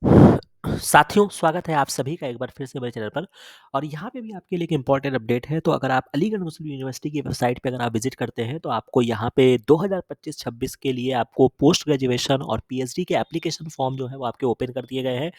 साथियों, स्वागत है आप सभी का एक बार फिर से मेरे चैनल पर। और यहाँ पे भी आपके लिए एक इम्पोर्टेंट अपडेट है। तो अगर आप अलीगढ़ मुस्लिम यूनिवर्सिटी की वेबसाइट पे अगर आप विजिट करते हैं तो आपको यहाँ पे 2025-26 के लिए आपको पोस्ट ग्रेजुएशन और पीएचडी के एप्लीकेशन फॉर्म जो है वो आपके ओपन कर दिए गए हैं।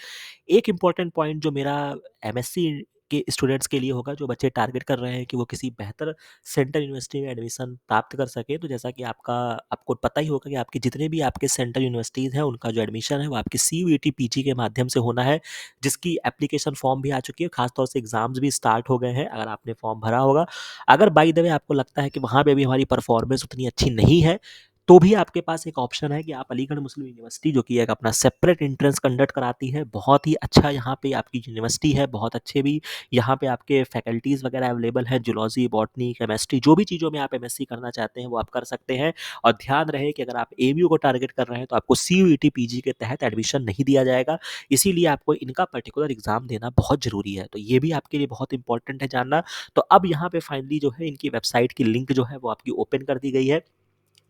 एक इम्पॉर्टेंट पॉइंट जो मेरा एमएससी के स्टूडेंट्स के लिए होगा, जो बच्चे टारगेट कर रहे हैं कि वो किसी बेहतर सेंट्रल यूनिवर्सिटी में एडमिशन प्राप्त कर सकें। तो जैसा कि आपको पता ही होगा कि आपके जितने भी आपके सेंट्रल यूनिवर्सिटीज़ हैं, उनका जो एडमिशन है वो आपकी सीयूईटी पीजी के माध्यम से होना है, जिसकी एप्लीकेशन फॉर्म भी आ चुकी है। खासतौर से एग्ज़ाम्स भी स्टार्ट हो गए हैं, अगर आपने फॉर्म भरा होगा। अगर बाय द वे आपको लगता है कि वहाँ पे भी हमारी परफॉर्मेंस उतनी अच्छी नहीं है, तो भी आपके पास एक ऑप्शन है कि आप अलीगढ़ मुस्लिम यूनिवर्सिटी, जो कि एक अपना सेपरेट एंट्रेंस कंडक्ट कराती है, बहुत ही अच्छा यहाँ पे आपकी यूनिवर्सिटी है, बहुत अच्छे भी यहाँ पे आपके फैकल्टीज़ वगैरह अवेलेबल हैं। जूलॉजी, बॉटनी, केमिस्ट्री, जो भी चीज़ों में आप एमएससी करना चाहते हैं वो आप कर सकते हैं। और ध्यान रहे कि अगर आप एमयू को टारगेट कर रहे हैं तो आपको सीयूईटी पीजी के तहत एडमिशन नहीं दिया जाएगा, इसीलिए आपको इनका पर्टिकुलर एग्जाम देना बहुत ज़रूरी है। तो ये भी आपके लिए बहुत इंपॉर्टेंट है जानना। तो अब यहाँ पे फाइनली जो है इनकी वेबसाइट की लिंक जो है वो आपकी ओपन कर दी गई है।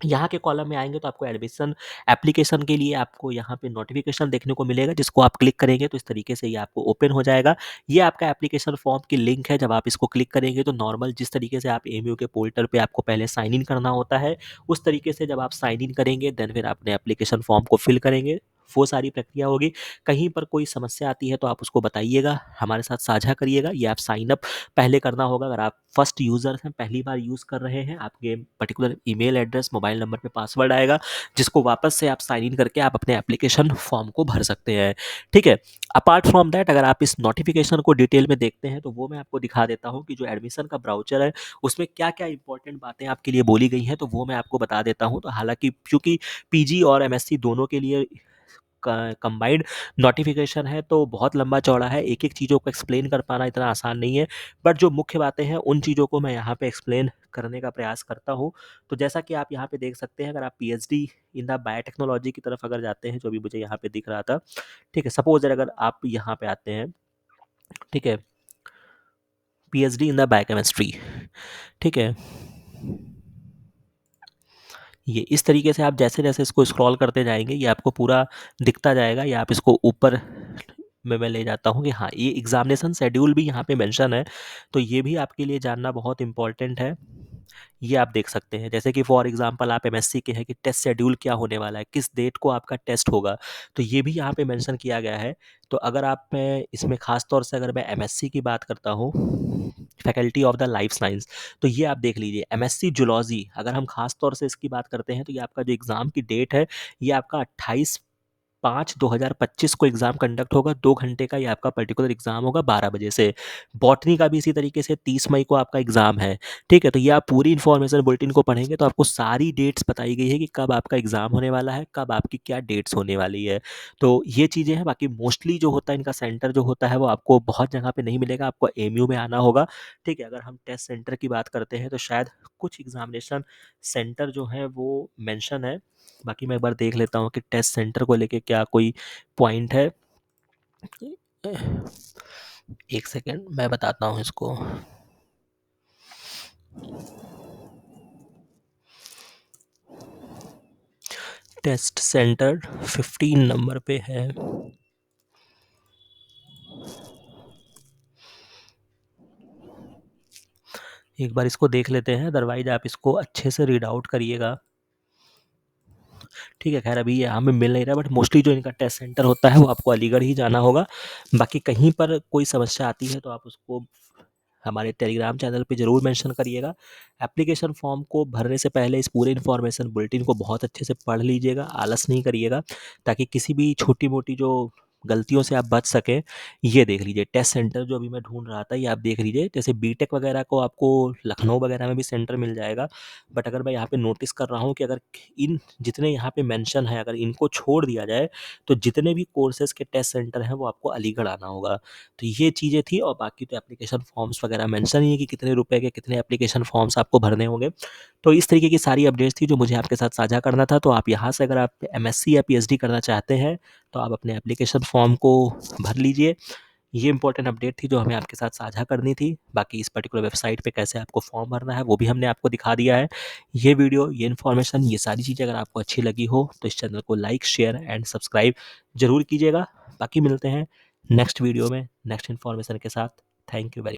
यहाँ के कॉलम में आएँगे तो आपको एडमिशन एप्लीकेशन के लिए आपको यहाँ पे नोटिफ़िकेशन देखने को मिलेगा, जिसको आप क्लिक करेंगे तो इस तरीके से ये आपको ओपन हो जाएगा। ये आपका एप्लीकेशन फॉर्म की लिंक है। जब आप इसको क्लिक करेंगे तो नॉर्मल जिस तरीके से आप एमयू के पोर्टल पे आपको पहले साइन इन करना होता है, उस तरीके से जब आप साइन इन करेंगे देन फिर अपने एप्लीकेशन फॉर्म को फिल करेंगे, वो सारी प्रक्रिया होगी। कहीं पर कोई समस्या आती है तो आप उसको बताइएगा, हमारे साथ साझा करिएगा। ये आप साइन अप पहले करना होगा। अगर आप फर्स्ट यूज़र हैं, पहली बार यूज़ कर रहे हैं, आपके particular email address, mobile number पे पासवर्ड आएगा, जिसको वापस से आप साइन इन करके आप अपने एप्लीकेशन फॉर्म को भर सकते हैं। ठीक है? अपार्ट फ्रॉम दैट, अगर आप इस नोटिफ़िकेशन को डिटेल में देखते हैं तो वो मैं आपको दिखा देता हूँ कि जो एडमिशन का ब्राउचर है, उसमें क्या-क्या इंपॉर्टेंट बातें आपके लिए बोली गई हैं, तो वो मैं आपको बता देता हूँ। तो हालाँकि चूँकि पीजी और एमएससी दोनों के लिए कंबाइंड नोटिफिकेशन है, तो बहुत लंबा चौड़ा है, एक एक चीज़ों को एक्सप्लेन कर पाना इतना आसान नहीं है। बट जो मुख्य बातें हैं उन चीज़ों को मैं यहाँ पे एक्सप्लेन करने का प्रयास करता हूँ। तो जैसा कि आप यहाँ पे देख सकते हैं, अगर आप पीएचडी इन द बायोटेक्नोलॉजी की तरफ अगर जाते हैं, जो भी मुझे यहाँ पे दिख रहा था, ठीक है, सपोज अगर आप यहाँ पे आते हैं, ठीक है, पीएचडी इन द बायोकेमिस्ट्री, ठीक है, ये इस तरीके से आप जैसे-जैसे इसको स्क्रॉल करते जाएँगे, ये आपको पूरा दिखता जाएगा। या आप इसको ऊपर में मैं ले जाता हूँ कि हाँ, ये एग्ज़ामिनेशन शेड्यूल भी यहाँ पे मेंशन है, तो ये भी आपके लिए जानना बहुत इम्पोर्टेंट है। ये आप देख सकते हैं, जैसे कि फॉर एग्ज़ाम्पल आप एमएससी के हैं कि टेस्ट शेड्यूल क्या होने वाला है, किस डेट को आपका टेस्ट होगा, तो ये भी यहाँ पे मेंशन किया गया है। तो अगर आप मैं इसमें ख़ास तौर से अगर मैं एमएससी की बात करता हूँ, faculty of the life science, तो ये आप देख लीजिए एमएससी जूलॉजी, अगर हम ख़ास तौर से इसकी बात करते हैं तो ये आपका जो एग्ज़ाम की डेट है, ये आपका 28/5/2025 को एग्ज़ाम कंडक्ट होगा। 2 घंटे का ये आपका पर्टिकुलर एग्ज़ाम होगा 12 बजे से। बॉटनी का भी इसी तरीके से 30 मई को आपका एग्ज़ाम है। ठीक है? तो ये आप पूरी इन्फॉर्मेशन बुलेटिन को पढ़ेंगे तो आपको सारी डेट्स बताई गई है कि कब आपका एग्ज़ाम होने वाला है, कब आपकी क्या डेट्स होने वाली है। तो ये चीज़ें हैं। बाकी मोस्टली जो होता है इनका सेंटर जो होता है वो आपको बहुत जगह पे नहीं मिलेगा, आपको एमयू में आना होगा। ठीक है? अगर हम टेस्ट सेंटर की बात करते हैं तो शायद कुछ एग्ज़ामिनेशन सेंटर जो हैं वो मेंशन है। बाकी मैं एक बार देख लेता हूँ कि टेस्ट सेंटर को लेके क्या कोई पॉइंट है। एक सेकेंड मैं बताता हूँ इसको। टेस्ट सेंटर 15 नंबर पे है। एक बार इसको देख लेते हैं, अदरवाइज आप इसको अच्छे से रीड आउट करिएगा। ठीक है, खैर अभी ये हमें मिल नहीं रहा, बट मोस्टली जो इनका टेस्ट सेंटर होता है वो आपको अलीगढ़ ही जाना होगा। बाकी कहीं पर कोई समस्या आती है तो आप उसको हमारे टेलीग्राम चैनल पे ज़रूर मेंशन करिएगा। एप्लीकेशन फॉर्म को भरने से पहले इस पूरे इन्फॉर्मेशन बुलेटिन को बहुत अच्छे से पढ़ लीजिएगा, आलस नहीं करिएगा, ताकि किसी भी छोटी-मोटी जो गलतियों से आप बच सकें। ये देख लीजिए टेस्ट सेंटर जो अभी मैं ढूँढ रहा था, ये आप देख लीजिए। जैसे बीटेक वगैरह को आपको लखनऊ वगैरह में भी सेंटर मिल जाएगा, बट अगर मैं यहाँ पे नोटिस कर रहा हूँ कि अगर इन जितने यहाँ पे मेंशन है, अगर इनको छोड़ दिया जाए, तो जितने भी कोर्सेज़ के टेस्ट सेंटर हैं, वो आपको अलीगढ़ आना होगा। तो ये चीज़ें थी, और बाकी तो एप्लीकेशन फॉर्म्स वगैरह मेंशन ही है कि कितने रुपए के कितने एप्लीकेशन फॉर्म्स आपको भरने होंगे। तो इस तरीके की सारी अपडेट्स थी जो मुझे आपके साथ साझा करना था। तो आप यहाँ से अगर आप एमएससी या पीएचडी करना चाहते हैं, तो आप अपने एप्लीकेशन फॉर्म को भर लीजिए। ये इंपॉर्टेंट अपडेट थी जो हमें आपके साथ साझा करनी थी। बाकी इस पर्टिकुलर वेबसाइट पे कैसे आपको फॉर्म भरना है वो भी हमने आपको दिखा दिया है। ये वीडियो, ये इन्फॉर्मेशन, ये सारी चीज़ें अगर आपको अच्छी लगी हो तो इस चैनल को लाइक, शेयर एंड सब्सक्राइब ज़रूर कीजिएगा। बाकी मिलते हैं नेक्स्ट वीडियो में नेक्स्ट इन्फॉर्मेशन के साथ। Thank you very